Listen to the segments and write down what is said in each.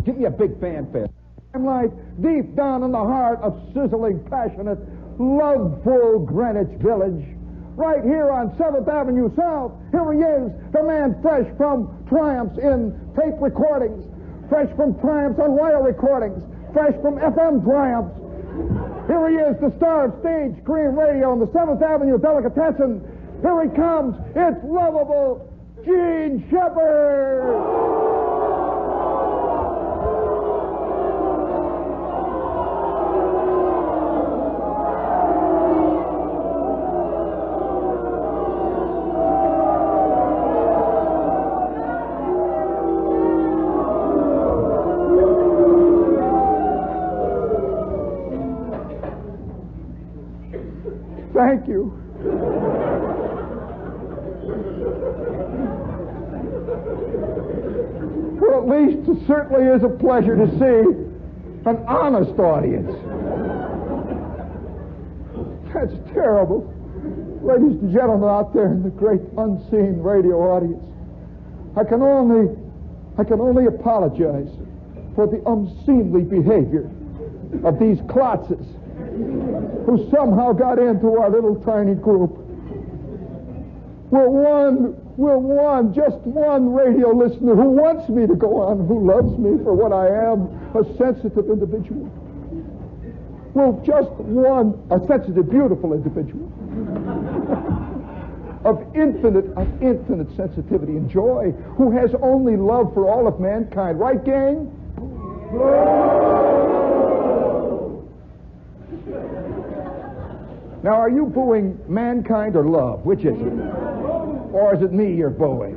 Give me a big fanfare. Limelight, deep down in the heart of sizzling, passionate, loveful Greenwich Village. Right here on 7th Avenue South, here he is, the man fresh from triumphs in tape recordings, fresh from triumphs on wire recordings, fresh from FM triumphs. Here he is, the star of stage, screen, radio, and the 7th Avenue delicatessen. Here he comes, it's lovable Gene Shepherd! Thank you. Well, at least it certainly is a pleasure to see an honest audience. That's terrible. Ladies and gentlemen out there in the great unseen radio audience, I can only apologize for the unseemly behavior of these klotzes who somehow got into our little tiny group. We're just one radio listener who wants me to go on, who loves me for what I am, a sensitive individual. Well, just one, a sensitive, beautiful individual of infinite sensitivity and joy, who has only love for all of mankind. Right, gang? Now, are you booing mankind or love? Which is it? Or is it me you're booing?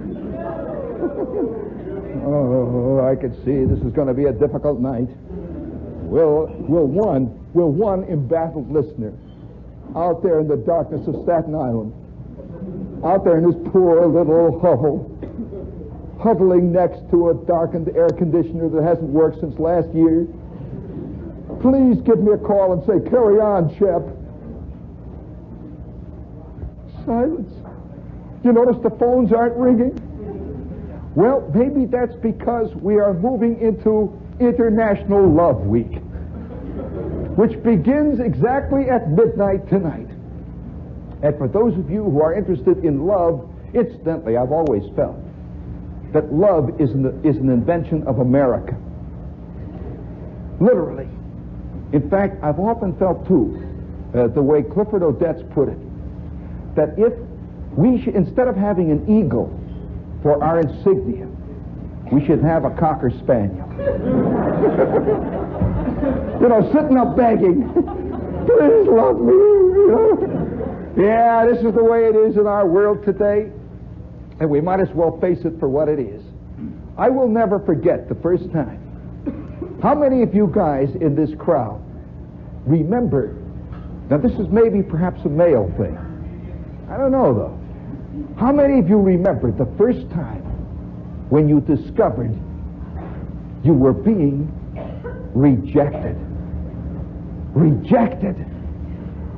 Oh, I could see this is going to be a difficult night. Will one embattled listener out there in the darkness of Staten Island, out there in his poor little hovel, huddling next to a darkened air conditioner that hasn't worked since last year, please give me a call and say, "Carry on, Shep." Silence. You notice the phones aren't ringing? Well, maybe that's because we are moving into International Love Week, which begins exactly at midnight tonight. And for those of you who are interested in love, incidentally, I've always felt that love is an invention of America. Literally. In fact, I've often felt, too, the way Clifford Odets put it, that if we should, instead of having an eagle for our insignia, we should have a Cocker Spaniel. You know, sitting up begging, "Please love me," you know. Yeah, this is the way it is in our world today, and we might as well face it for what it is. I will never forget the first time. How many of you guys in this crowd remember, now this is maybe perhaps a male thing, I don't know, though. How many of you remember the first time when you discovered you were being rejected? Rejected.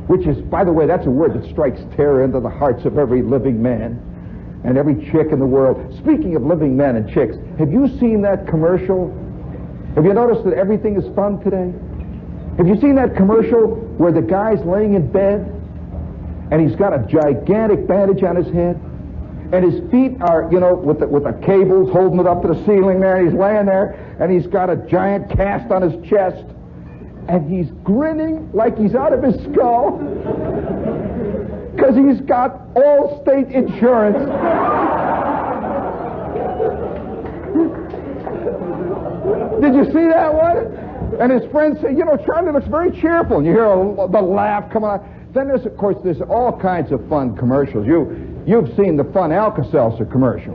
Which is, by the way, that's a word that strikes terror into the hearts of every living man and every chick in the world. Speaking of living men and chicks, have you seen that commercial? Have you noticed that everything is fun today? Have you seen that commercial where the guy's laying in bed and he's got a gigantic bandage on his head, and his feet are, you know, with the cables holding it up to the ceiling there, and he's laying there, and he's got a giant cast on his chest, and he's grinning like he's out of his skull because he's got all-state insurance. Did you see that one? And his friends say, "You know, Charlie looks very cheerful," and you hear the laugh come on. Then there's, of course, there's all kinds of fun commercials. You've seen the fun Alka-Seltzer commercial.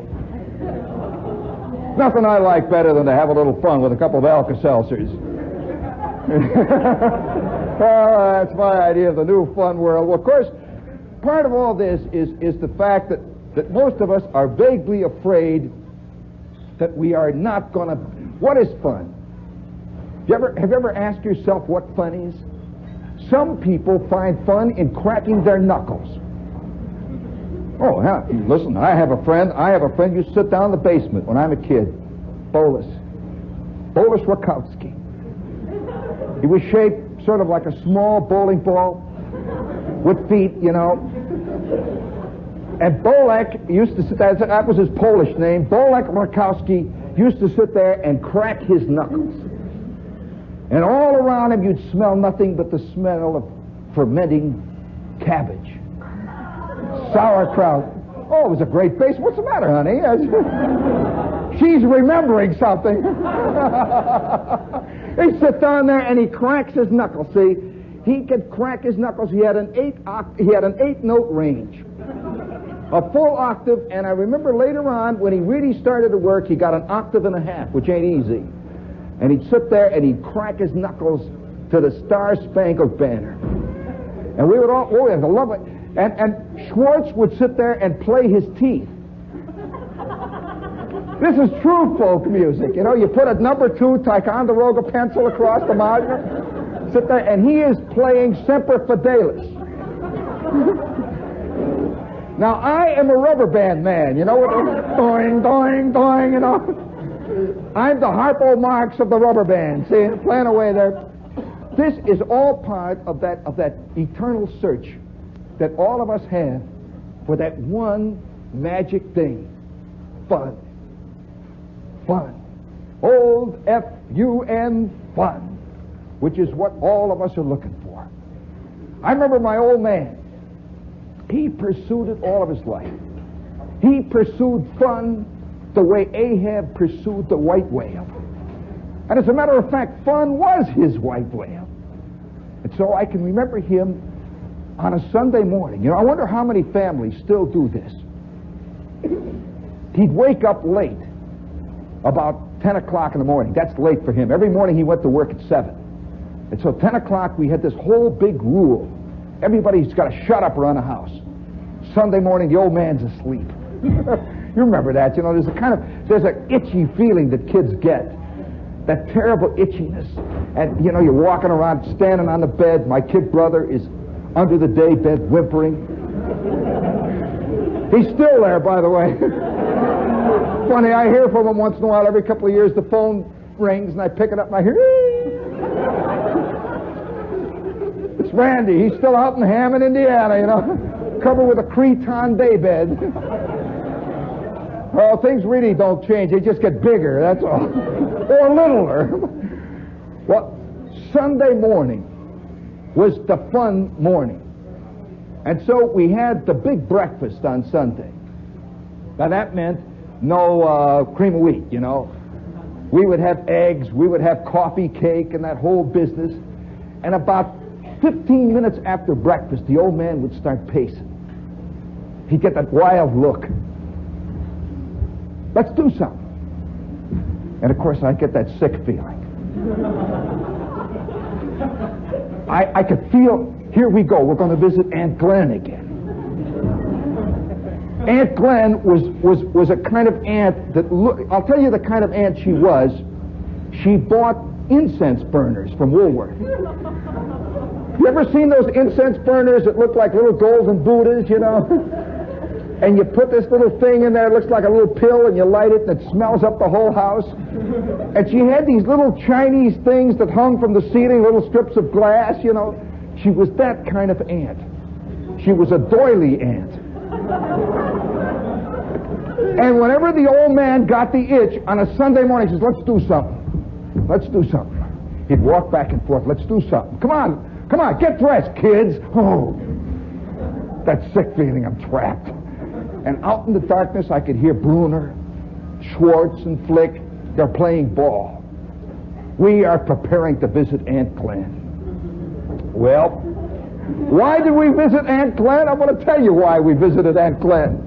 Nothing I like better than to have a little fun with a couple of Alka-Seltzers. Well, that's my idea of the new fun world. Well, of course, part of all this is the fact that most of us are vaguely afraid that we are not going to... What is fun? Have you ever asked yourself what fun is? Some people find fun in cracking their knuckles. Oh, yeah. Listen, I have a friend used to sit down in the basement when I'm a kid. Bolus Polish Rakowski. He was shaped sort of like a small bowling ball with feet, you know. And Bolek used to sit there, that was his Polish name. Bolek Rakowski used to sit there and crack his knuckles. And all around him you'd smell nothing but the smell of fermenting cabbage. Sauerkraut. Oh, it was a great face. What's the matter, honey? She's remembering something. He sits down there and he cracks his knuckles. See, he could crack his knuckles. He had an 8-note range, a full octave. And I remember later on when he really started to work, he got an octave and a half, which ain't easy. And he'd sit there and he'd crack his knuckles to the Star Spangled Banner. And we would all, oh, yeah, I love it. And Schwartz would sit there and play his teeth. This is true folk music. You know, you put a number 2 Ticonderoga pencil across the margin, sit there, and he is playing Semper Fidelis. Now, I am a rubber band man, you know, doing, doing, doing, you know. I'm the Harpo Marx of the rubber band, see, playing away there. This is all part of that eternal search that all of us have for that one magic thing, fun. Fun. Old F-U-N, fun, which is what all of us are looking for. I remember my old man. He pursued it all of his life. He pursued fun the way Ahab pursued the white whale. And as a matter of fact, fun was his white whale. And so I can remember him on a Sunday morning. You know, I wonder how many families still do this. He'd wake up late, about 10 o'clock in the morning. That's late for him. Every morning he went to work at 7. And so 10 o'clock we had this whole big rule. Everybody's got to shut up around the house. Sunday morning the old man's asleep. You remember that, you know, there's an itchy feeling that kids get. That terrible itchiness. And, you know, you're walking around, standing on the bed. My kid brother is under the day bed whimpering. He's still there, by the way. Funny, I hear from him once in a while. Every couple of years the phone rings and I pick it up and I hear, it's Randy. He's still out in Hammond, Indiana, you know, covered with a cretonne daybed. Well, things really don't change. They just get bigger, that's all. Or littler. Well, Sunday morning was the fun morning. And so we had the big breakfast on Sunday. Now that meant no cream of wheat, you know. We would have eggs, we would have coffee cake and that whole business. And about 15 minutes after breakfast, the old man would start pacing. He'd get that wild look. Let's do something. And of course I'd get that sick feeling. I could feel, here we go, we're going to visit Aunt Glen again. Aunt Glen was a kind of aunt that, I'll tell you the kind of aunt she was. She bought incense burners from Woolworth. You ever seen those incense burners that look like little golden Buddhas, you know? And you put this little thing in there, it looks like a little pill, and you light it, and it smells up the whole house. And she had these little Chinese things that hung from the ceiling, little strips of glass, you know. She was that kind of aunt. She was a doily aunt. And whenever the old man got the itch on a Sunday morning, he says, let's do something. Let's do something. He'd walk back and forth, let's do something. Come on, get dressed, kids. Oh, that sick feeling, I'm trapped. And out in the darkness, I could hear Bruner, Schwartz, and Flick. They're playing ball. We are preparing to visit Aunt Glen. Well, why did we visit Aunt Glen? I'm going to tell you why we visited Aunt Glen.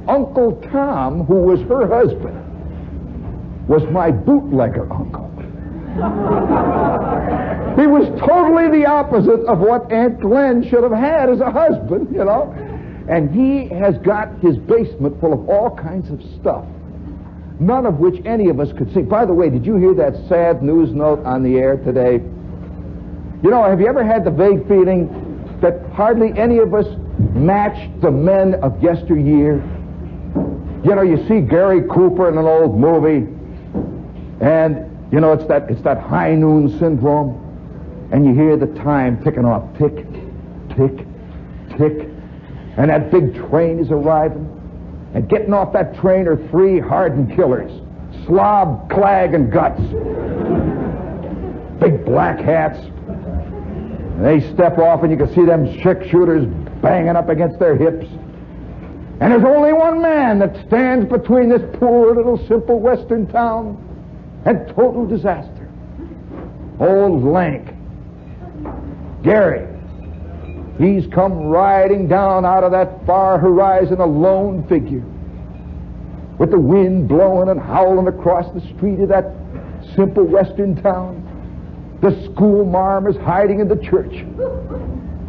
Uncle Tom, who was her husband, was my bootlegger uncle. He was totally the opposite of what Aunt Glen should have had as a husband, you know. And he has got his basement full of all kinds of stuff, none of which any of us could see. By the way, did you hear that sad news note on the air today? You know, have you ever had the vague feeling that hardly any of us matched the men of yesteryear? You know, you see Gary Cooper in an old movie, and You know, it's that high noon syndrome. And you hear the time ticking off. Tick, tick, tick. And that big train is arriving. And getting off that train are three hardened killers. Slob, clag, and guts. Big black hats. And they step off and you can see them six shooters banging up against their hips. And there's only one man that stands between this poor little simple western town and total disaster. Old Lank. Gary. He's come riding down out of that far horizon a lone figure, with the wind blowing and howling across the street of that simple western town. The school marm is hiding in the church,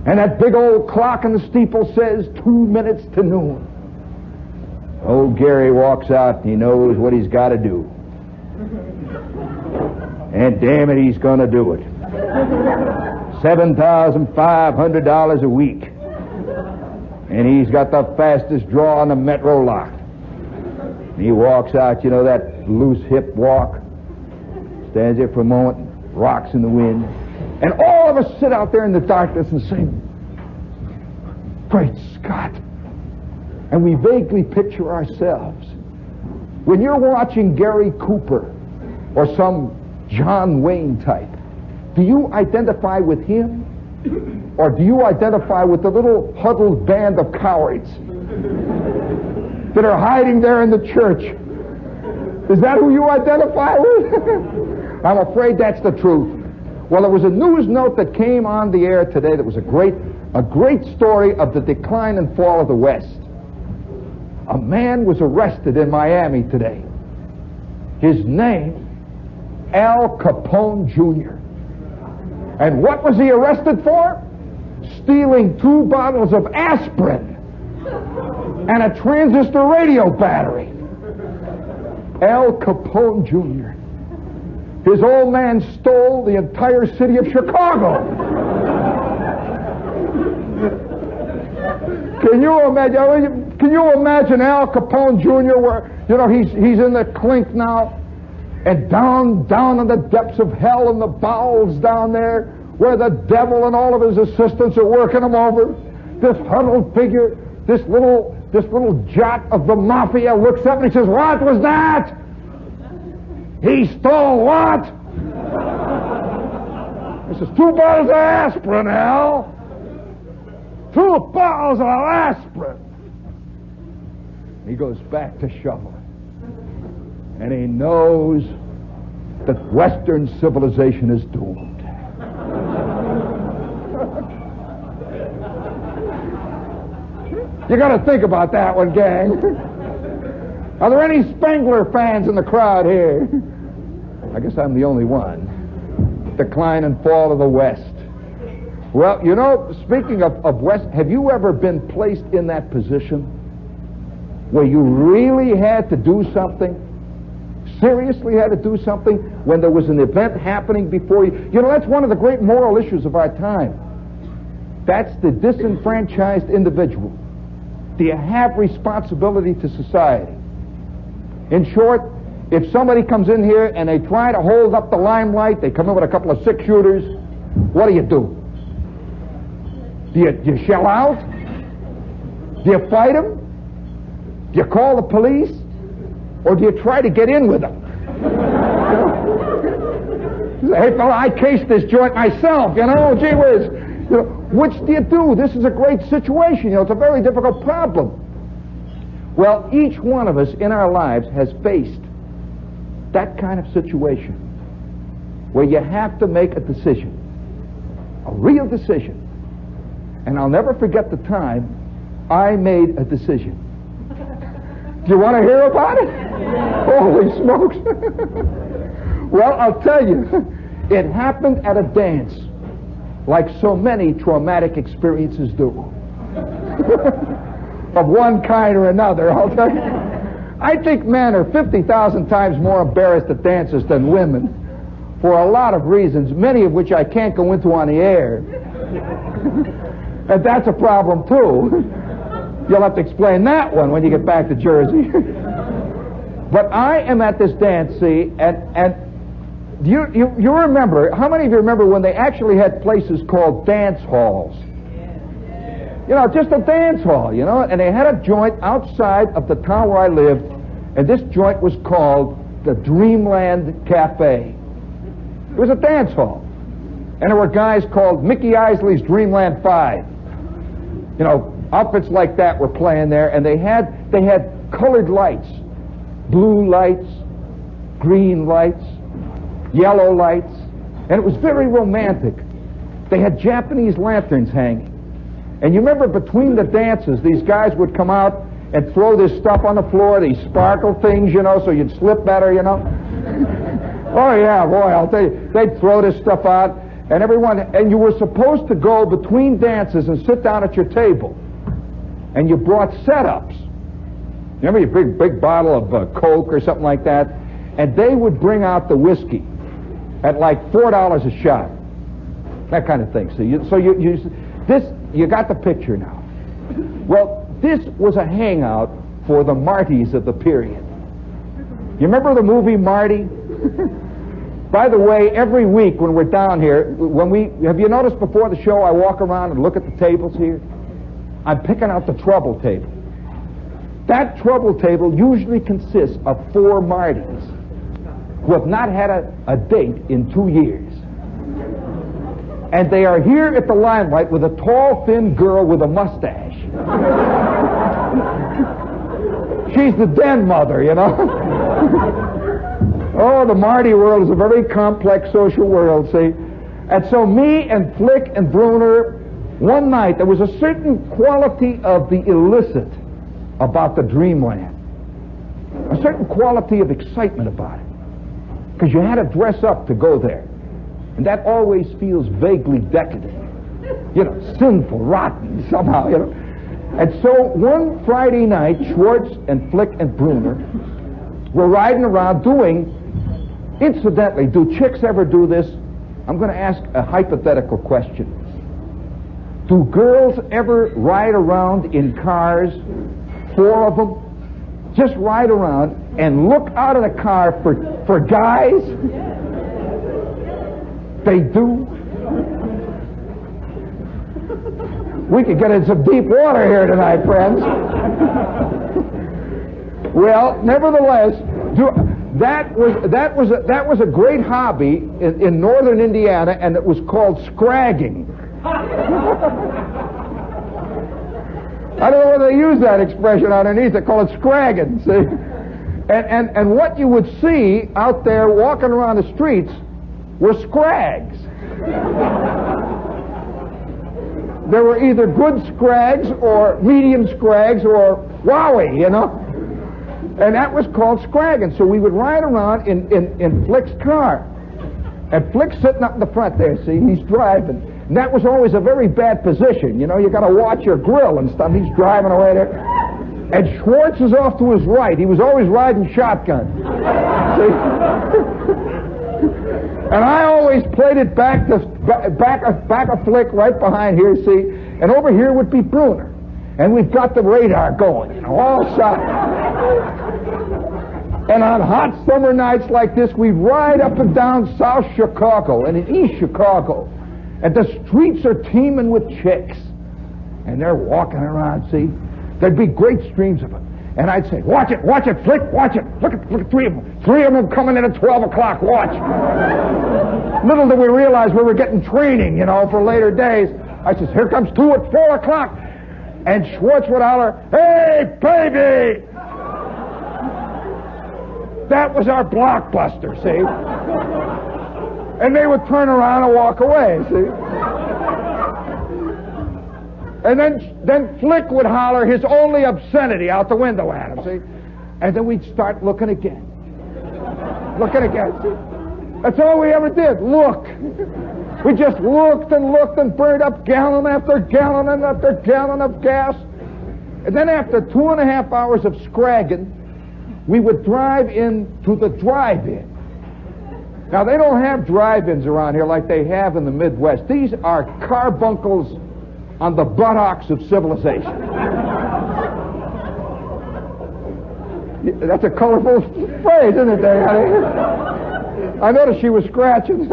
and that big old clock in the steeple says 2 minutes to noon. Old Gary walks out and he knows what he's got to do. And damn it, he's going to do it. $7,500 a week. And he's got the fastest draw on the metro lot. And he walks out, you know, that loose hip walk. Stands there for a moment, rocks in the wind. And all of us sit out there in the darkness and sing, "Great Scott." And we vaguely picture ourselves. When you're watching Gary Cooper or some John Wayne type, do you identify with him? Or do you identify with the little huddled band of cowards that are hiding there in the church? Is that who you identify with? I'm afraid that's the truth. Well, there was a news note that came on the air today that was a great story of the decline and fall of the West. A man was arrested in Miami today. His name, Al Capone Jr. And what was he arrested for? Stealing 2 bottles of aspirin and a transistor radio battery. Al Capone Jr. His old man stole the entire city of Chicago. Can you imagine Al Capone Jr. where, you know, he's in the clink now, and down in the depths of hell in the bowels down there, where the devil and all of his assistants are working him over, this huddled figure, this little jot of the mafia looks up and he says, "What was that?" "He stole what?" He says, 2 bottles of aspirin, Al. 2 bottles of aspirin. He goes back to shoveling. And he knows that Western civilization is doomed. You got to think about that one, gang. Are there any Spengler fans in the crowd here? I guess I'm the only one. Decline and fall of the West. Well, you know, speaking of West, have you ever been placed in that position where you really had to do something? Seriously had to do something when there was an event happening before you? You know, that's one of the great moral issues of our time. That's the disenfranchised individual. Do you have responsibility to society? In short, if somebody comes in here and they try to hold up the limelight, they come in with a couple of 6 shooters, what do? Do you shell out? Do you fight them? Do you call the police? Or do you try to get in with them? Hey, fella, I cased this joint myself, you know, gee whiz. You know, which do you do? This is a great situation, you know, it's a very difficult problem. Well, each one of us in our lives has faced that kind of situation where you have to make a decision, a real decision. And I'll never forget the time I made a decision. Do you want to hear about it? Holy smokes. Well, I'll tell you, it happened at a dance, like so many traumatic experiences do. Of one kind or another, I'll tell you. I think men are 50,000 times more embarrassed at dances than women, for a lot of reasons, many of which I can't go into on the air. And that's a problem, too. You'll have to explain that one when you get back to Jersey. But I am at this dance, see, and you remember, how many of you remember when they actually had places called dance halls? You know, just a dance hall, you know, and they had a joint outside of the town where I lived, and this joint was called the Dreamland Cafe. It was a dance hall. And there were guys called Mickey Isley's Dreamland 5. You know, outfits like that were playing there, and they had colored lights, blue lights, green lights, yellow lights, and it was very romantic. They had Japanese lanterns hanging. And you remember between the dances, these guys would come out and throw this stuff on the floor, these sparkle things, you know, so you'd slip better, you know. Oh, yeah, boy, I'll tell you, they'd throw this stuff out, and you were supposed to go between dances and sit down at your table. And you brought setups. Remember your big bottle of Coke or something like that? And they would bring out the whiskey at like $4 a shot. That kind of thing. So you got the picture now. Well, this was a hangout for the Martys of the period. You remember the movie Marty? By the way, every week when we're down here, have you noticed before the show I walk around and look at the tables here? I'm picking out the trouble table. That trouble table usually consists of 4 Martys who have not had a date in 2 years. And they are here at the Limelight with a tall, thin girl with a mustache. She's the den mother, you know. Oh, the Marty world is a very complex social world, see. And so me and Flick and Bruner, one night, there was a certain quality of the illicit about the Dreamland. A certain quality of excitement about it. Because you had to dress up to go there. And that always feels vaguely decadent. You know, sinful, rotten, somehow, you know. And so one Friday night, Schwartz and Flick and Bruner were riding around doing, incidentally, do chicks ever do this? I'm going to ask a hypothetical question. Do girls ever ride around in cars, 4 of them, just ride around and look out of the car for guys? They do. We could get in some deep water here tonight, friends. Well, nevertheless, that was a great hobby in northern Indiana, and it was called scragging. I don't know whether they use that expression underneath. They call it scragging. See, and what you would see out there walking around the streets were scrags. There were either good scrags or medium scrags or wowie, you know. And that was called scragging. So we would ride around in Flick's car. And Flick's sitting up in the front there, see, he's driving. And that was always a very bad position. You know, you got to watch your grill and stuff. He's driving away there. And Schwartz is off to his right. He was always riding shotgun. See? And I always played it back a Flick right behind here, see? And over here would be Bruner. And we've got the radar going, you know, all shot. And on hot summer nights like this, we'd ride up and down South Chicago and in East Chicago. And the streets are teeming with chicks. And they're walking around, see? There'd be great streams of it. And I'd say, watch it, Flick, watch it. Look at 3 of them. 3 of them coming in at 12 o'clock, watch. Little did we realize we were getting training, you know, for later days. I says, here comes 2 at 4 o'clock. And Schwartz would holler, hey, baby! That was our blockbuster, see? And they would turn around and walk away, see? And then Flick would holler his only obscenity out the window at him, see? And then we'd start looking again. Looking again, see? That's all we ever did, look. We just looked and burned up gallon after gallon after gallon of gas. And then after 2.5 hours of scragging, we would drive in to the drive-in. Now, they don't have drive-ins around here like they have in the Midwest. These are carbuncles on the buttocks of civilization. That's a colorful phrase, isn't it, there, honey? I noticed she was scratching.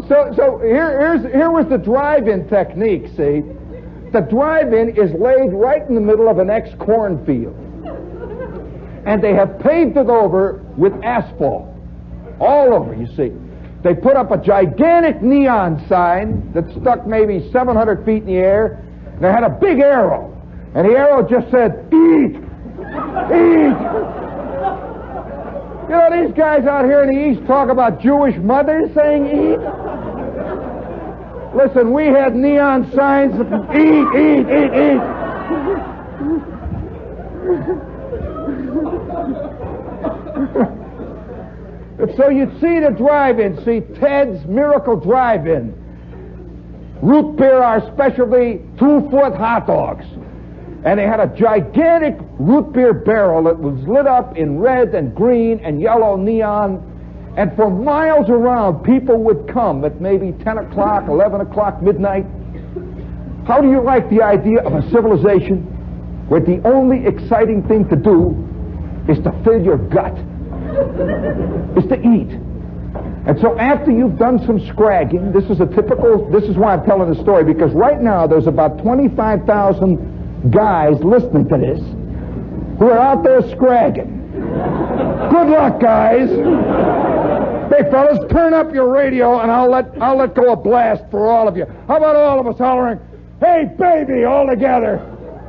So here was the drive-in technique, see? The drive-in is laid right in the middle of an ex-cornfield. And they have paved it over with asphalt. All over, you see. They put up a gigantic neon sign that stuck maybe 700 feet in the air. And they had a big arrow. And the arrow just said, eat! Eat! You know, these guys out here in the East talk about Jewish mothers saying eat. Listen, we had neon signs that eat, eat, eat, eat. So you'd see the drive-in, see Ted's Miracle Drive-In. Root beer, our specialty, 2-foot hot dogs. And they had a gigantic root beer barrel that was lit up in red and green and yellow neon. And for miles around, people would come at maybe 10 o'clock, 11 o'clock, midnight. How do you like the idea of a civilization where the only exciting thing to do is to fill your gut, is to eat? And so after you've done some scragging, this is why I'm telling the story, because right now there's about 25,000 guys listening to this who are out there scragging. Good luck, guys. Hey, fellas, turn up your radio and I'll let go a blast for all of you. How about all of us hollering, "Hey, baby," all together?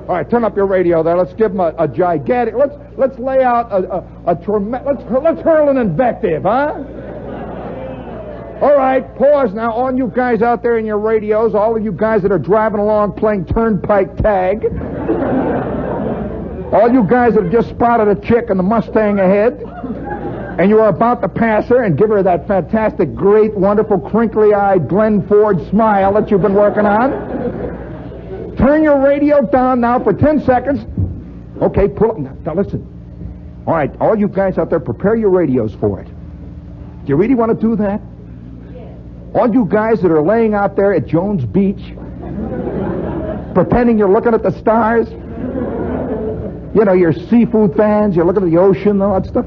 All right, turn up your radio there. Let's give them a gigantic. Let's lay out a tremendous. Let's hurl an invective, huh? All right, pause now. All you guys out there in your radios, all of you guys that are driving along playing turnpike tag, all you guys that have just spotted a chick in the Mustang ahead, and you are about to pass her and give her that fantastic, great, wonderful, crinkly-eyed Glenn Ford smile that you've been working on. Turn your radio down now for 10 seconds. Okay, pull it. Now listen. All right, all you guys out there, prepare your radios for it. Do you really want to do that? All you guys that are laying out there at Jones Beach, pretending you're looking at the stars, you know, you're seafood fans, you're looking at the ocean and all that stuff.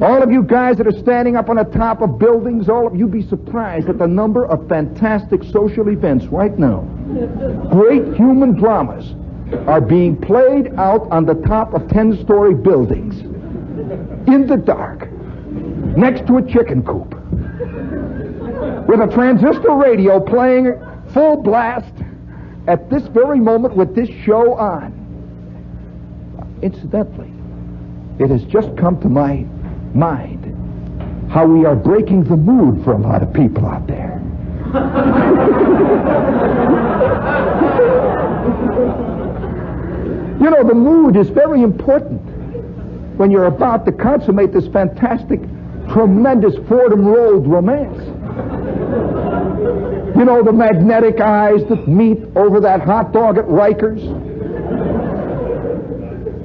All of you guys that are standing up on the top of buildings, all of you be surprised at the number of fantastic social events right now. Great human dramas are being played out on the top of 10-story buildings, in the dark, next to a chicken coop, with a transistor radio playing full blast at this very moment with this show on. Incidentally, it has just come to my mind how we are breaking the mood for a lot of people out there. You know, the mood is very important when you're about to consummate this fantastic, tremendous Fordham Road romance. You know, the magnetic eyes that meet over that hot dog at Rikers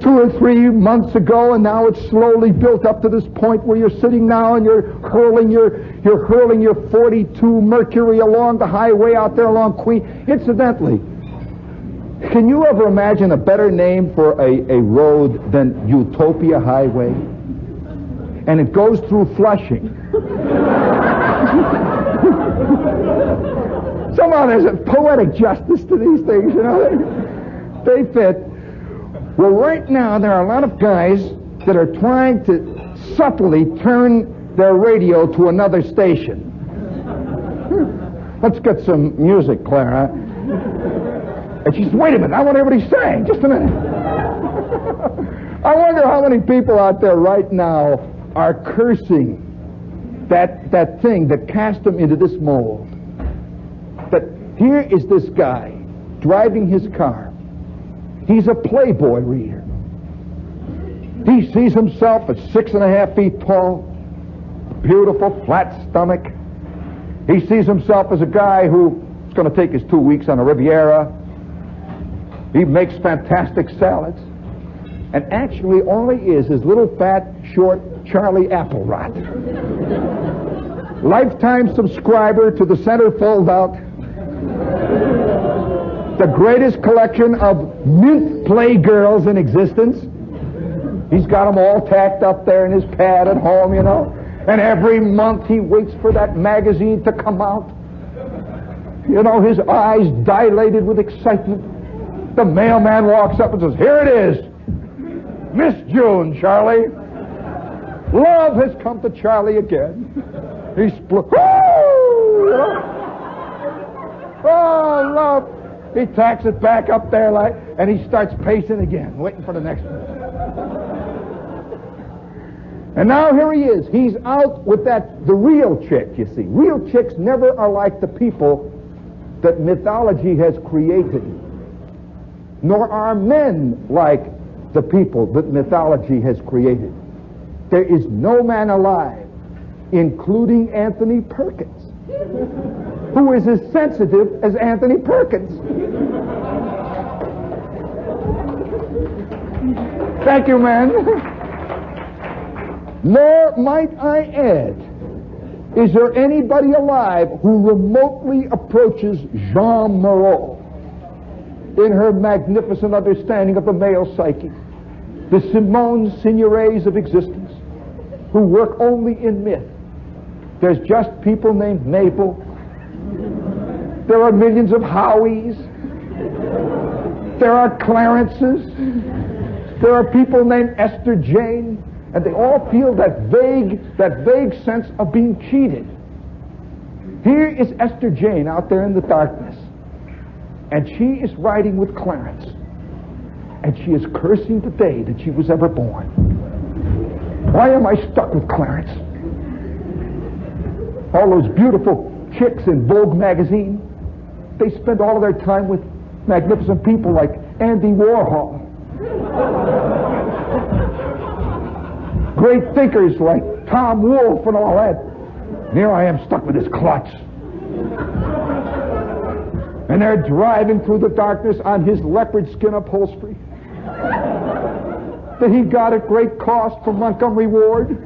2 or 3 months ago, and now it's slowly built up to this point where you're sitting now and you're hurling your 42 Mercury along the highway out there along Queen. Incidentally, can you ever imagine a better name for a road than Utopia Highway? And it goes through Flushing. Somehow there's a poetic justice to these things, you know. They fit. Well, right now there are a lot of guys that are trying to subtly turn their radio to another station. Let's get some music, Clara. And she says, "Wait a minute, I want everybody saying. Just a minute." I wonder how many people out there right now are cursing that thing that cast them into this mold. But here is this guy driving his car. He's a Playboy reader. He sees himself at 6.5 feet tall, beautiful, flat stomach. He sees himself as a guy who's going to take his 2 weeks on the Riviera. He makes fantastic salads. And actually, all he is little fat, short Charlie Applewhite. Lifetime subscriber to the Center Fold-Out. The greatest collection of mint playgirls in existence. He's got them all tacked up there in his pad at home, you know. And every month he waits for that magazine to come out. You know, his eyes dilated with excitement. The mailman walks up and says, "Here it is. Miss June, Charlie. Love has come to Charlie again." He's oh, love. He tacks it back up there and he starts pacing again, waiting for the next one. And now here he is. He's out with the real chick, you see. Real chicks never are like the people that mythology has created. Nor are men like the people that mythology has created. There is no man alive, including Anthony Perkins, who is as sensitive as Anthony Perkins. Thank you, man. Nor, might I add, is there anybody alive who remotely approaches Jean Moreau in her magnificent understanding of the male psyche, the Simone Signorets of existence, who work only in myth. There's just people named Mabel. There are millions of Howies. There are Clarences. There are people named Esther Jane. And they all feel that vague sense of being cheated. Here is Esther Jane out there in the darkness. And she is riding with Clarence. And she is cursing the day that she was ever born. Why am I stuck with Clarence? All those beautiful chicks in Vogue magazine, they spend all of their time with magnificent people like Andy Warhol. Great thinkers like Tom Wolfe and all that. And here I am stuck with this klutz. And they're driving through the darkness on his leopard skin upholstery that he got at great cost from Montgomery Ward.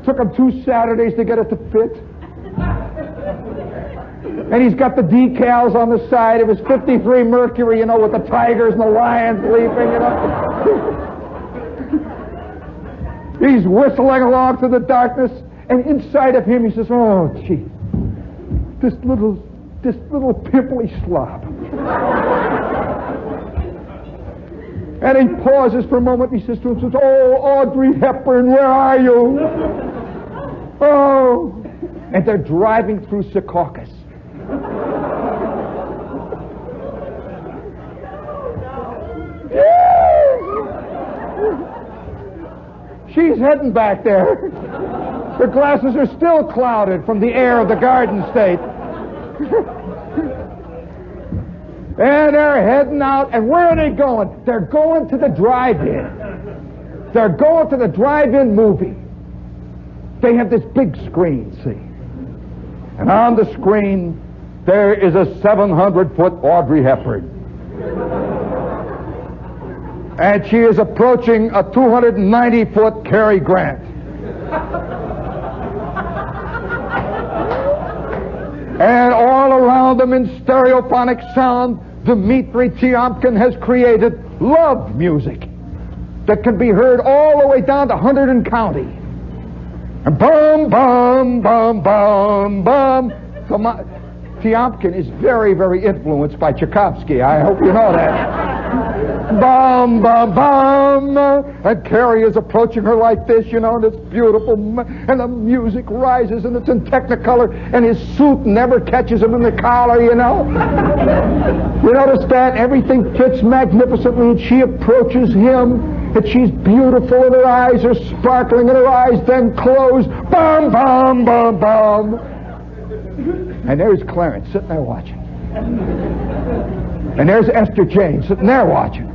Took him 2 Saturdays to get it to fit. And he's got the decals on the side of his 53 Mercury, you know, with the tigers and the lions leaping, you know. He's whistling along through the darkness, and inside of him he says, "Oh, gee, this little pimply slob." And he pauses for a moment, and he says to him, "Oh, Audrey Hepburn, where are you? Oh." And they're driving through Secaucus. She's heading back there. Her glasses are still clouded from the air of the Garden State. And they're heading out, and where are they going? They're going to the drive-in. They're going to the drive-in movie. They have this big screen, see? And on the screen, there is a 700-foot Audrey Hepburn. And she is approaching a 290-foot Cary Grant. And all around them in stereophonic sound, Dmitri Tiomkin has created love music that can be heard all the way down to Hunterdon and County. And bum, bum, bum, bum, bum. Tiomkin is very, very influenced by Tchaikovsky. I hope you know that. Bum, bum, bum. And Carrie is approaching her like this, you know, and it's beautiful. And the music rises, and it's in Technicolor, and his suit never catches him in the collar, you know. You notice that? Everything fits magnificently, and she approaches him, and she's beautiful, and her eyes are sparkling, and her eyes then close. Bum, bum, bum, bum. And there's Clarence sitting there watching. And there's Esther Jane sitting there watching.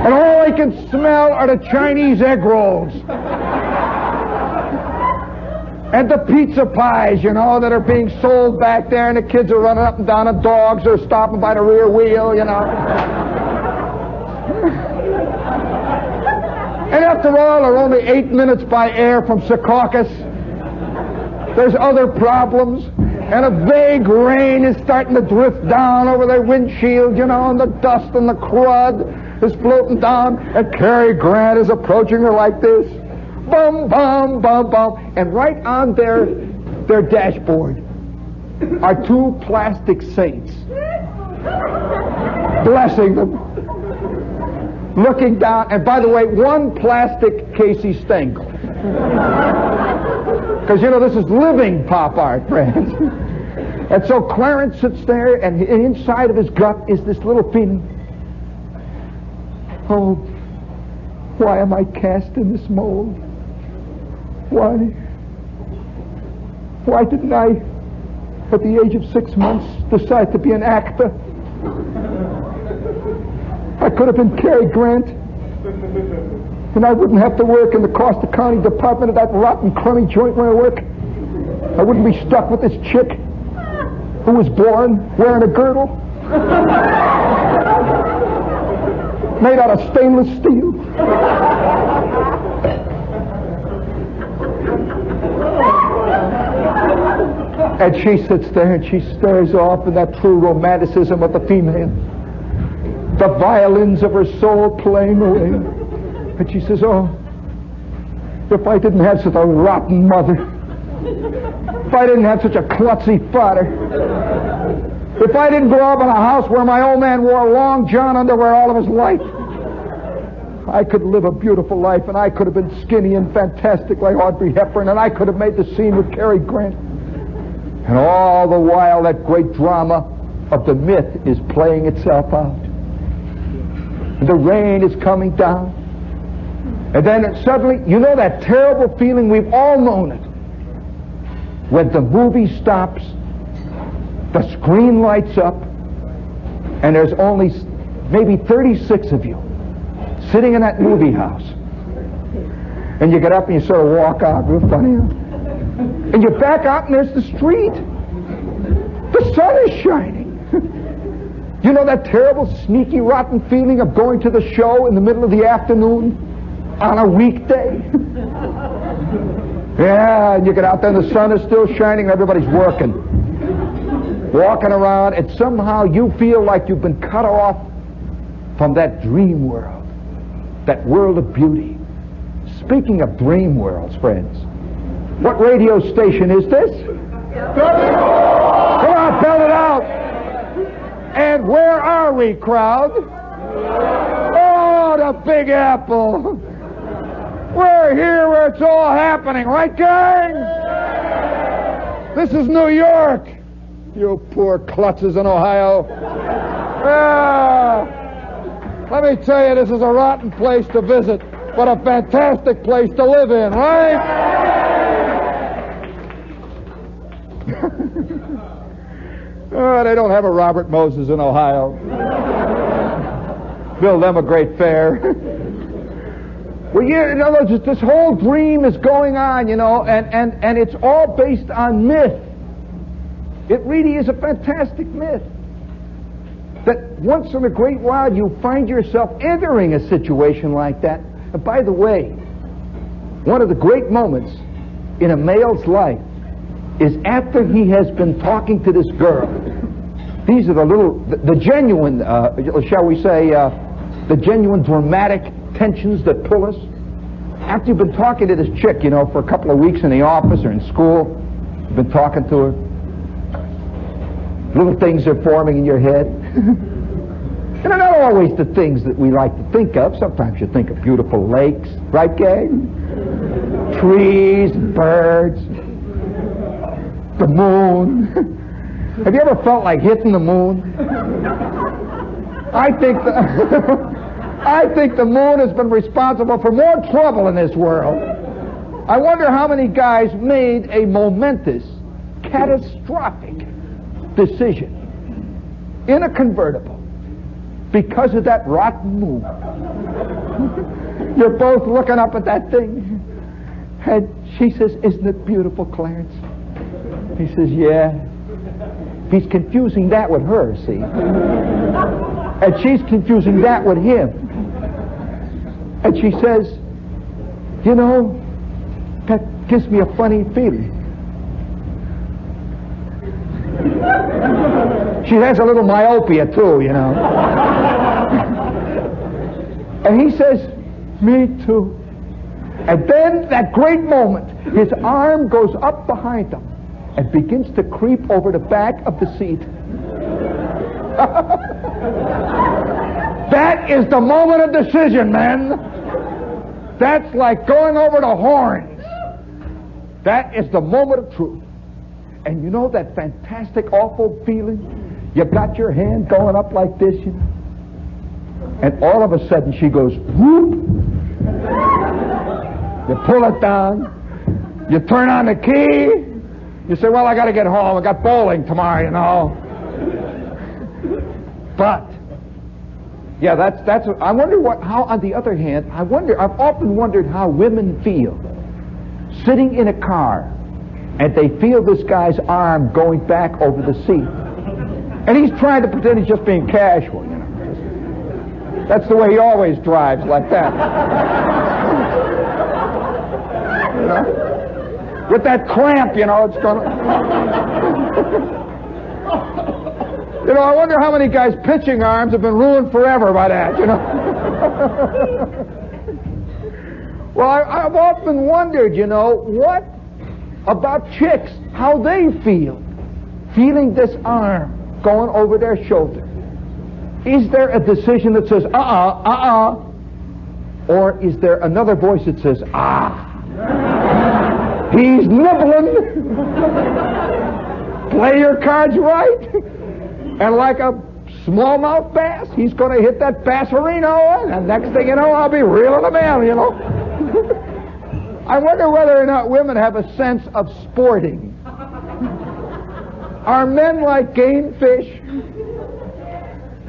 And all I can smell are the Chinese egg rolls. And the pizza pies, you know, that are being sold back there, and the kids are running up and down, and dogs are stopping by the rear wheel, you know. And after all, they're only 8 minutes by air from Secaucus. There's other problems. And a vague rain is starting to drift down over their windshield, you know, and the dust and the crud. is floating down, and Cary Grant is approaching her like this. Bum, bum, bum, bum. And right on their dashboard are two plastic saints, blessing them, looking down. And by the way, one plastic Casey Stengel. Because, you know, this is living pop art, friends. And so Clarence sits there, and inside of his gut is this little feeling. Oh, why am I cast in this mold? Why didn't I, at the age of 6 months, decide to be an actor? I could have been Cary Grant, and I wouldn't have to work in the Costa County department of that rotten, crummy joint where I work. I wouldn't be stuck with this chick who was born wearing a girdle made out of stainless steel. And she sits there and she stares off in that true romanticism of the female. The violins of her soul playing away. And she says, oh, if I didn't have such a rotten mother, if I didn't have such a klutzy father, if I didn't grow up in a house where my old man wore long john underwear all of his life, I could live a beautiful life, and I could have been skinny and fantastic like Audrey Hepburn, and I could have made the scene with Cary Grant. And all the while, that great drama of the myth is playing itself out. And the rain is coming down. And then suddenly, you know that terrible feeling, we've all known it. When the movie stops, the screen lights up, and there's only maybe 36 of you sitting in that movie house. And you get up and you sort of walk out real funny. And you back out and there's the street. The sun is shining. You know that terrible, sneaky, rotten feeling of going to the show in the middle of the afternoon on a weekday? Yeah, and you get out there and the sun is still shining and everybody's working. Walking around, and somehow you feel like you've been cut off from that dream world, that world of beauty. Speaking of dream worlds, friends, what radio station is this? Come on, tell it out. And where are we, crowd? Oh, the Big Apple. We're here where it's all happening, right, gang? This is New York. You poor klutzes in Ohio. Let me tell you, this is a rotten place to visit, but a fantastic place to live in, right? Oh, they don't have a Robert Moses in Ohio. Build them a great fair. Well, you know, this whole dream is going on, you know, and it's all based on myth. It really is a fantastic myth. That once in a great while you find yourself entering a situation like that. And by the way, one of the great moments in a male's life is after he has been talking to this girl. These are the genuine, shall we say, the genuine dramatic tensions that pull us. After you've been talking to this chick, you know, for a couple of weeks in the office or in school, you've been talking to her. Little things are forming in your head. And they're not always the things that we like to think of. Sometimes you think of beautiful lakes, right, gang? Trees and birds. The moon. Have you ever felt like hitting the moon? I think the moon has been responsible for more trouble in this world. I wonder how many guys made a momentous, catastrophic decision in a convertible because of that rotten moon. You're both looking up at that thing, and she says, "Isn't it beautiful, Clarence?" He says, "Yeah." He's confusing that with her, see? And she's confusing that with him. And she says, "You know, that gives me a funny feeling." She has a little myopia, too, you know. And he says, me too. And then that great moment, his arm goes up behind him and begins to creep over the back of the seat. That is the moment of decision, man. That's like going over the horns. That is the moment of truth. And you know that fantastic, awful feeling? You've got your hand going up like this, you know? And all of a sudden she goes, whoop. You pull it down. You turn on the key. You say, well, I got to get home. I got bowling tomorrow, you know. But, yeah, that's. I wonder how. On the other hand, I've often wondered how women feel sitting in a car, and they feel this guy's arm going back over the seat, and he's trying to pretend he's just being casual, you know. That's the way he always drives, like that. You know, with that cramp, you know, it's gonna. You know, I wonder how many guys' pitching arms have been ruined forever by that, you know. Well, I've often wondered, you know, what about chicks, how they feel, feeling this arm going over their shoulder. Is there a decision that says, or is there another voice that says, he's nibbling. Play your cards right. And like a smallmouth bass, he's going to hit that bassarino, and next thing you know, I'll be reeling him in, you know. I wonder whether or not women have a sense of sporting. Are men like game fish?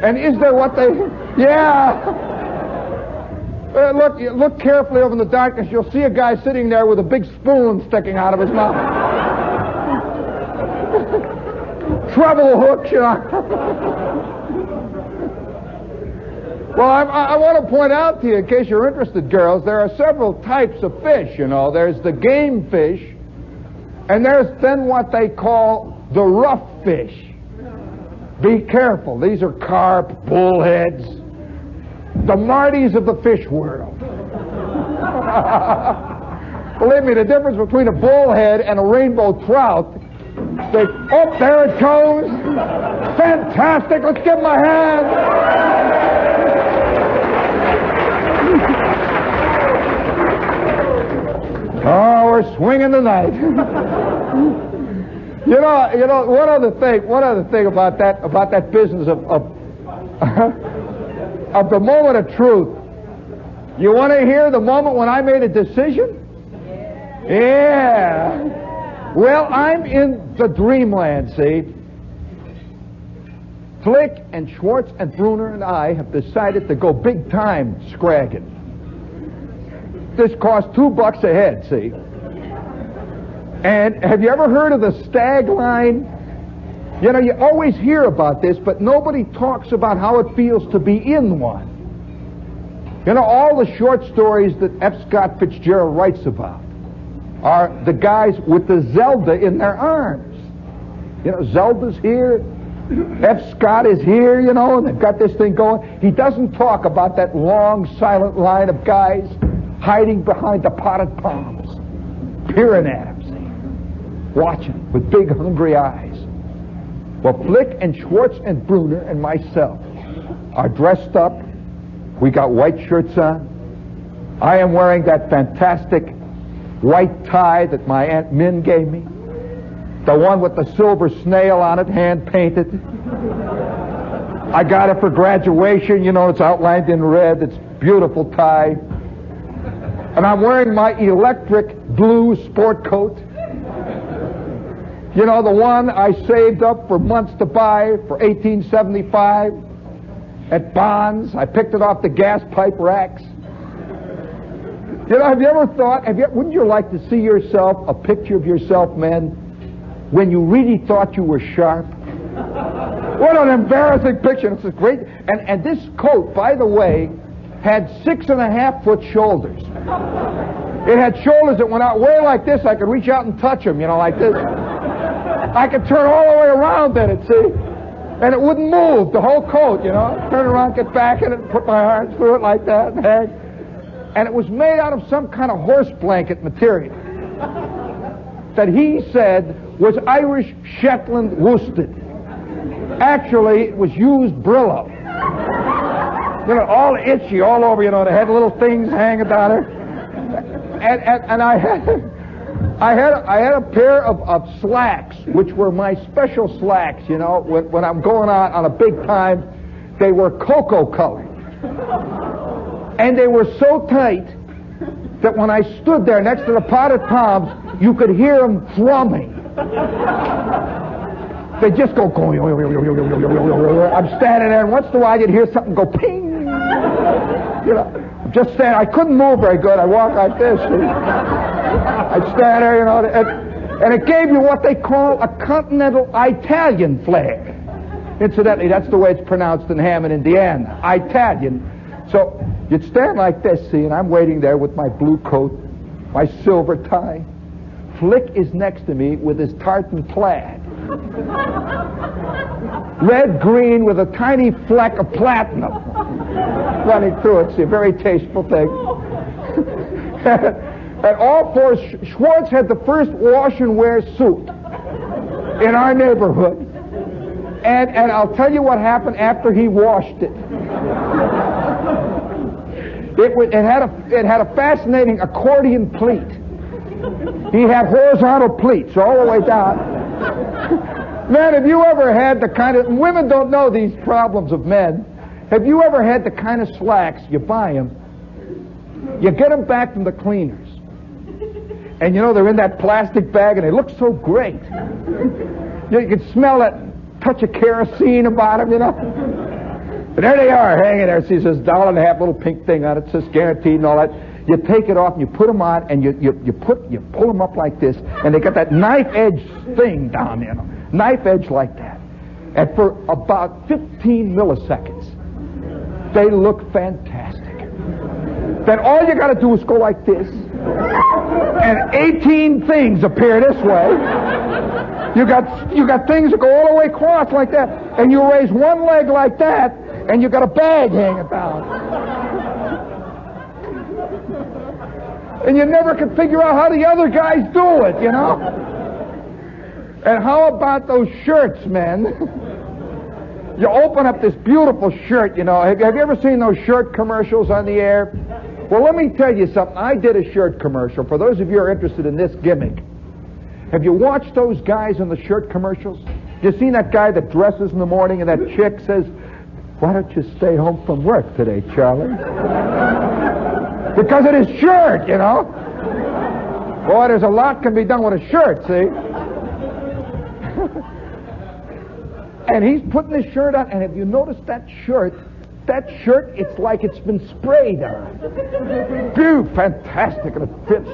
And is there what they... Yeah. Look carefully over in the darkness. You'll see a guy sitting there with a big spoon sticking out of his mouth. Treble hooks, you know. Well, I want to point out to you, in case you're interested, girls, there are several types of fish, you know. There's the game fish, and there's then what they call the rough fish. Be careful. These are carp, bullheads, the Martys of the fish world. Believe me, the difference between a bullhead and a rainbow trout, there it goes. Fantastic. Let's give him a hand. Oh, we're swinging tonight. You know, one other thing about that business of of the moment of truth. You want to hear the moment when I made a decision? Yeah. Well, I'm in the dreamland, see. Flick and Schwartz and Bruner and I have decided to go big time scragging. This costs $2 a head, see. And have you ever heard of the stag line? You know, you always hear about this, but nobody talks about how it feels to be in one. You know, all the short stories that F. Scott Fitzgerald writes about are the guys with the Zelda in their arms. You know, Zelda's here, F. Scott is here, you know, and they've got this thing going. He doesn't talk about that long, silent line of guys hiding behind the potted palms, peering at him, see, watching with big, hungry eyes. Well, Flick and Schwartz and Bruner and myself are dressed up. We got white shirts on. I am wearing that fantastic white tie that my Aunt Min gave me. The one with the silver snail on it, hand-painted. I got it for graduation. You know, it's outlined in red. It's a beautiful tie. And I'm wearing my electric blue sport coat. You know, the one I saved up for months to buy for $18.75 at Bonds. I picked it off the gas pipe racks. You know, have you ever thought, wouldn't you like to see yourself, a picture of yourself, men, when you really thought you were sharp? What an embarrassing picture. It's a great, and this coat, by the way, had 6.5-foot shoulders. It had shoulders that went out way like this. I could reach out and touch them, you know, like this. I could turn all the way around in it, see? And it wouldn't move, the whole coat, you know. Turn around, get back in it, put my arms through it like that, and hang. And it was made out of some kind of horse blanket material that he said was Irish Shetland worsted. Actually, it was used Brillo. You know, all itchy all over, you know, they had little things hanging down there. And I had a pair of slacks, which were my special slacks, you know, when I'm going on a big time. They were cocoa colored. And they were so tight that when I stood there next to the potted palms, you could hear them thrumming. They just go, I'm standing there, and once in a while you'd hear something go ping. You know, I'm just standing. I couldn't move very good. I walked like this. I'd stand there, you know, and it gave you what they call a continental Italian flair. Incidentally, that's the way it's pronounced in Hammond, Indiana. Italian. So you'd stand like this, see, and I'm waiting there with my blue coat, my silver tie. Flick is next to me with his tartan plaid. Red-green with a tiny fleck of platinum running through it. See, a very tasteful thing. And all four, Schwartz had the first wash-and-wear suit in our neighborhood. And I'll tell you what happened after he washed it. It had a fascinating accordion pleat. He had horizontal pleats all the way down. Man, have you ever had the kind of... Women don't know these problems of men. Have you ever had the kind of slacks, you buy them, you get them back from the cleaners, and you know they're in that plastic bag and they look so great. You can smell that touch of kerosene about them, you know. And there they are, hanging there. See, it says $1.50 little pink thing on it. It says guaranteed and all that. You take it off and you put them on and you pull them up like this, and they got that knife edge thing down there, you know, knife edge like that. And for about 15 milliseconds, they look fantastic. Then all you got to do is go like this, and 18 things appear this way. You got things that go all the way across like that, and you raise one leg like that, and you got a bag hanging down. And you never can figure out how the other guys do it, you know? And how about those shirts, men? You open up this beautiful shirt, you know. Have you ever seen those shirt commercials on the air? Well, let me tell you something. I did a shirt commercial. For those of you who are interested in this gimmick, have you watched those guys in the shirt commercials? You seen that guy that dresses in the morning and that chick says, "Why don't you stay home from work today, Charlie?" Because of his shirt, you know. Boy, there's a lot can be done with a shirt, see. And he's putting his shirt on, and have you noticed that shirt? That shirt, it's like it's been sprayed on. Phew, fantastic, and it fits.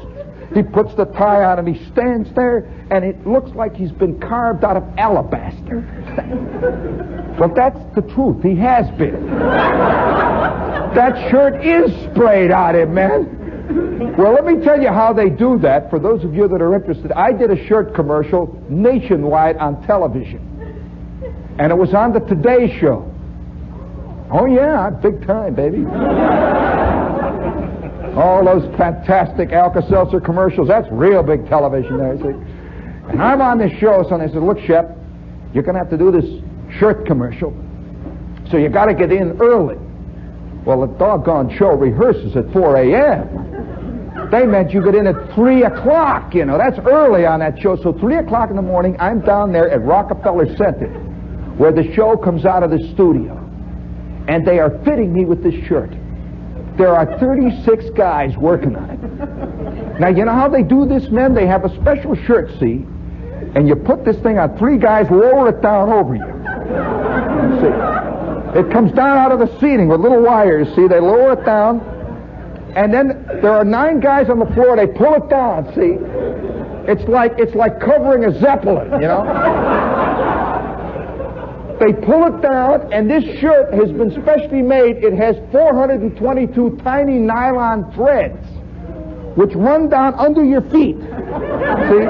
He puts the tie on, and he stands there, and it looks like he's been carved out of alabaster. Well, that's the truth. He has been. That shirt is sprayed on him, man. Well, let me tell you how they do that. For those of you that are interested, I did a shirt commercial nationwide on television. And it was on the Today Show. Oh, yeah, big time, baby. All those fantastic Alka-Seltzer commercials, that's real big television there, see. And I'm on this show, so they said, "Look, Shep, you're going to have to do this shirt commercial. So you got to get in early." Well, the doggone show rehearses at 4 a.m. They meant you get in at 3 o'clock, you know. That's early on that show. So 3 o'clock in the morning, I'm down there at Rockefeller Center, where the show comes out of the studio. And they are fitting me with this shirt. There are 36 guys working on it. Now, you know how they do this, men? They have a special shirt, see? And you put this thing on, 3 guys lower it down over you. See? It comes down out of the seating with little wires, see? They lower it down. And then there are 9 guys on the floor, they pull it down, see? It's like covering a Zeppelin, you know? They pull it down, and this shirt has been specially made. It has 422 tiny nylon threads, which run down under your feet. See?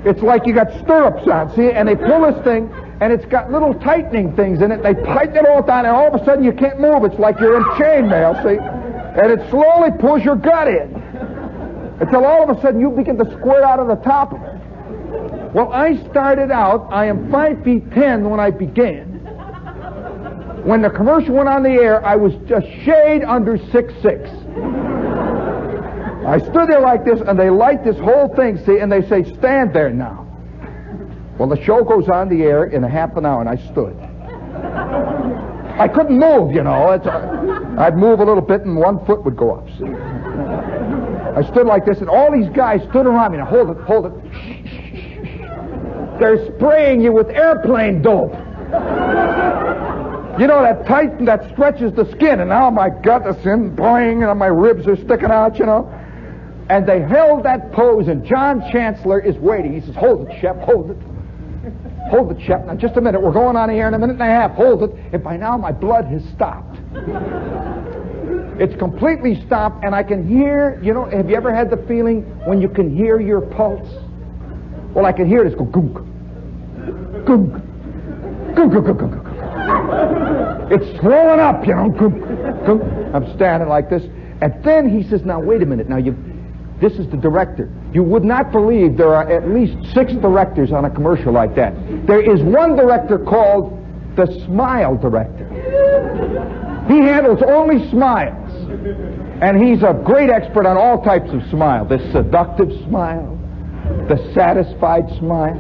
It's like you got stirrups on, see? And they pull this thing, and it's got little tightening things in it. They tighten it all down, and all of a sudden you can't move. It's like you're in chainmail, see? And it slowly pulls your gut in until all of a sudden you begin to squirt out of the top of it. Well, I started out, I am 5 feet 10 when I began. When the commercial went on the air, I was just shade under 6'6". I stood there like this, and they light this whole thing, see, and they say, stand there now. Well, the show goes on the air in a half an hour, and I stood. I couldn't move, you know. I'd move a little bit, and one foot would go up, see. I stood like this, and all these guys stood around me. Now, hold it. They're spraying you with airplane dope. You know, that tighten, that stretches the skin, and now my gut is in, boing, and my ribs are sticking out, you know. And they held that pose, and John Chancellor is waiting. He says, hold it, Shep, hold it. Hold it, Shep. Now, just a minute. We're going on here in a minute and a half. Hold it. And by now, my blood has stopped. It's completely stopped, and I can hear, you know, have you ever had the feeling when you can hear your pulse? Well, I can hear this go, gook, gook, gook, gook, gook, gook. It's swollen up, you know. I'm standing like this. And then he says, now, wait a minute. Now, this is the director. You would not believe there are at least 6 directors on a commercial like that. There is one director called the smile director. He handles only smiles. And he's a great expert on all types of smile. The seductive smile, the satisfied smile,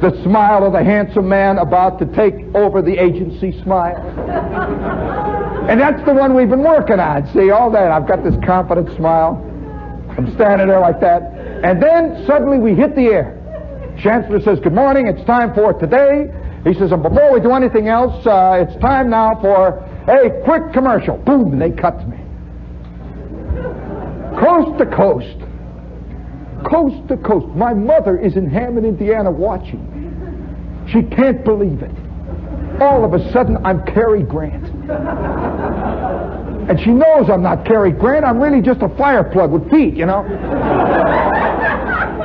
the smile of the handsome man about to take over the agency smile. And that's the one we've been working on. See, all that. I've got this confident smile. I'm standing there like that. And then suddenly we hit the air. Chancellor says, good morning, it's time for today. He says, and before we do anything else, it's time now for a quick commercial. Boom, and they cut to me. Coast to coast. Coast to coast. My mother is in Hammond, Indiana watching. She can't believe it. All of a sudden, I'm Cary Grant. And she knows I'm not Cary Grant. I'm really just a fire plug with feet, you know.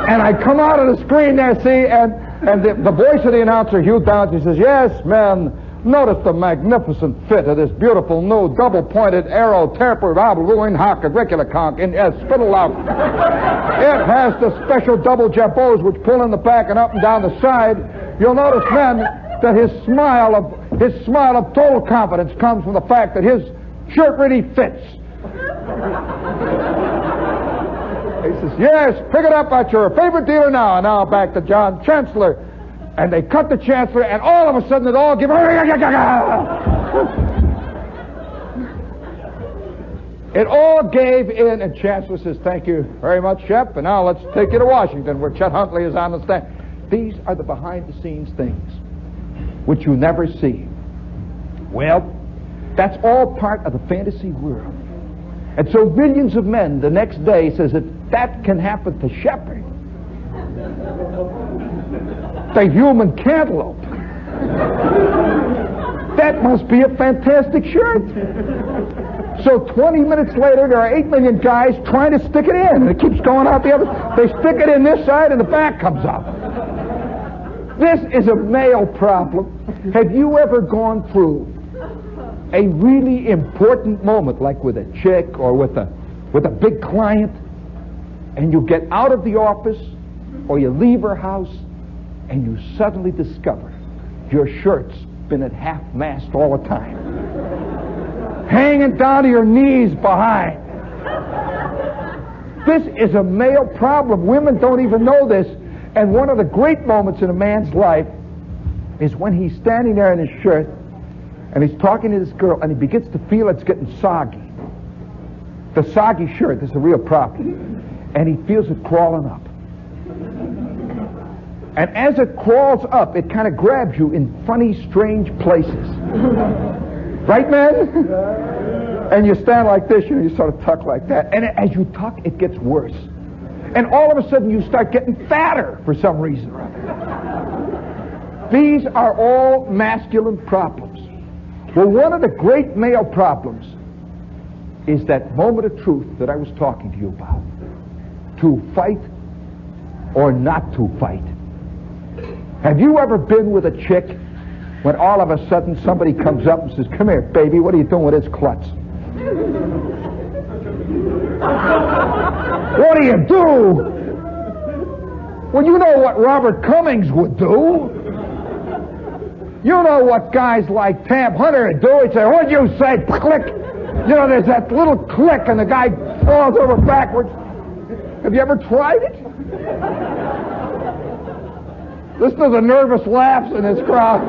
And I come out of the screen there, see, and the voice of the announcer, Hugh Downs, he says, yes, men, notice the magnificent fit of this beautiful new double-pointed arrow taper ruin hock agricola conch in spittle out. It has the special double jabots which pull in the back and up and down the side. You'll notice, men, that his smile of total confidence comes from the fact that his shirt really fits. He says, yes, pick it up at your favorite dealer now. And now back to John Chancellor. And they cut the Chancellor, and all of a sudden it all gives... It all gave in, and Chancellor says, thank you very much, Shep, and now let's take you to Washington, where Chet Huntley is on the stand. These are the behind-the-scenes things which you never see. Well, that's all part of the fantasy world. And so millions of men the next day says that can happen to Shepard, the human cantaloupe. That must be a fantastic shirt. So 20 minutes later, there are 8 million guys trying to stick it in. And it keeps going out the other. They stick it in this side and the back comes out. This is a male problem. Have you ever gone through a really important moment, like with a chick or with a big client, and you get out of the office or you leave her house and you suddenly discover your shirt's been at half-mast all the time, hanging down to your knees behind? This is a male problem. Women don't even know this. And one of the great moments in a man's life is when he's standing there in his shirt and he's talking to this girl and he begins to feel it's getting soggy. The soggy shirt is a real problem. And he feels it crawling up. And as it crawls up, it kind of grabs you in funny, strange places. Right, men? And you stand like this, you sort of tuck like that. And as you tuck, it gets worse. And all of a sudden, you start getting fatter for some reason or other. These are all masculine problems. Well, one of the great male problems is that moment of truth that I was talking to you about. To fight or not to fight. Have you ever been with a chick when all of a sudden somebody comes up and says, "Come here, baby, what are you doing with this klutz?" What do you do? Well, you know what Robert Cummings would do. You know what guys like Tam Hunter would do. He'd say, "What'd you say?" Click. You know, there's that little click and the guy falls over backwards. Have you ever tried it? Listen to the nervous laughs in this crowd.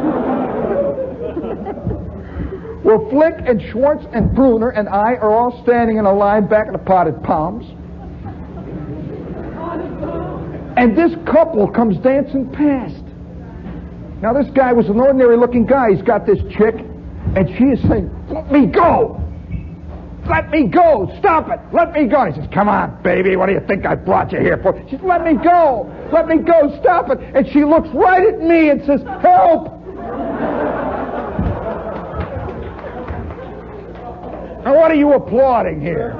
Well, Flick and Schwartz and Bruner and I are all standing in a line back of the Potted Palms. And this couple comes dancing past. Now, this guy was an ordinary-looking guy. He's got this chick, and she is saying, "Let me go! Let me go! Stop it! Let me go!" And he says, "Come on, baby, what do you think I brought you here for?" She says, "Let me go! Let me go! Stop it!" And she looks right at me and says, "Help!" Now, what are you applauding here?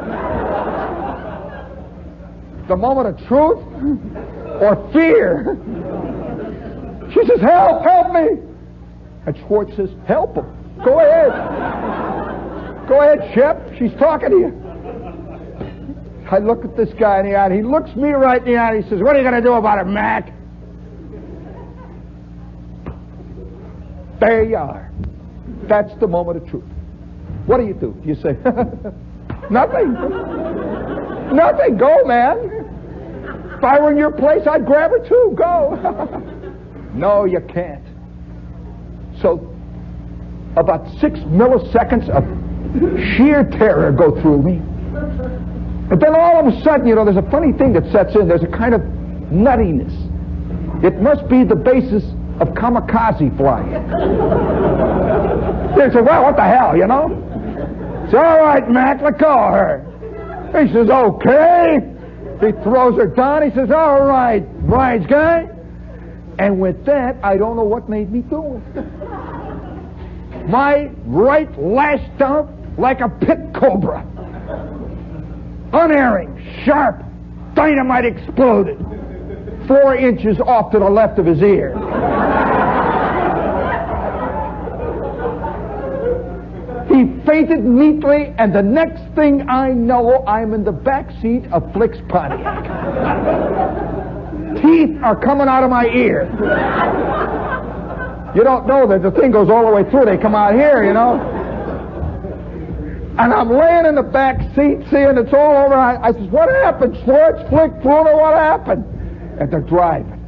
The moment of truth or fear? She says, "Help! Help me!" And Schwartz says, "Help him. Go ahead. Go ahead, Shep. She's talking to you." I look at this guy in the eye, and he looks me right in the eye, and he says, "What are you going to do about it, Mac?" There you are. That's the moment of truth. What do? You say, "Nothing. Nothing. Go, man. If I were in your place, I'd grab her too. Go." No, you can't. So about 6 milliseconds of sheer terror go through me. And then all of a sudden, you know, there's a funny thing that sets in. There's a kind of nuttiness. It must be the basis of kamikaze flying. They say, "Well, what the hell, you know?" Say, "All right, Mac, let go of her." He says, "Okay." He throws her down. He says, "All right, Bride's guy." And with that, I don't know what made me do it. My right lashed out like a pit cobra. Unerring, sharp, dynamite exploded 4 inches off to the left of his ear. He fainted neatly, and the next thing I know, I'm in the back seat of Flick's Pontiac. Teeth are coming out of my ear. You don't know that the thing goes all the way through. They come out here, you know. And I'm laying in the back seat, seeing it's all over. I says, "What happened, Schwartz, Flick, Bruno, what happened?" And they're driving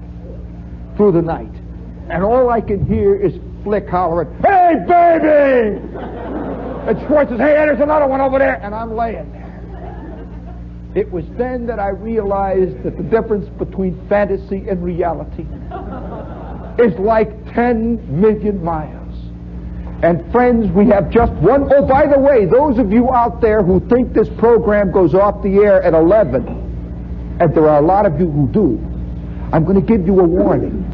through the night. And all I can hear is Flick hollering, "Hey, baby!" And Schwartz says, "Hey, there's another one over there." And I'm laying there. It was then that I realized that the difference between fantasy and reality is like 10 million miles. And friends, we have just one. Oh, by the way, those of you out there who think this program goes off the air at 11, and there are a lot of you who do, I'm going to give you a warning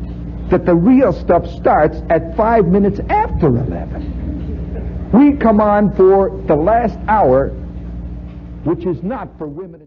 that the real stuff starts at 5 minutes after 11. We come on for the last hour, which is not for women.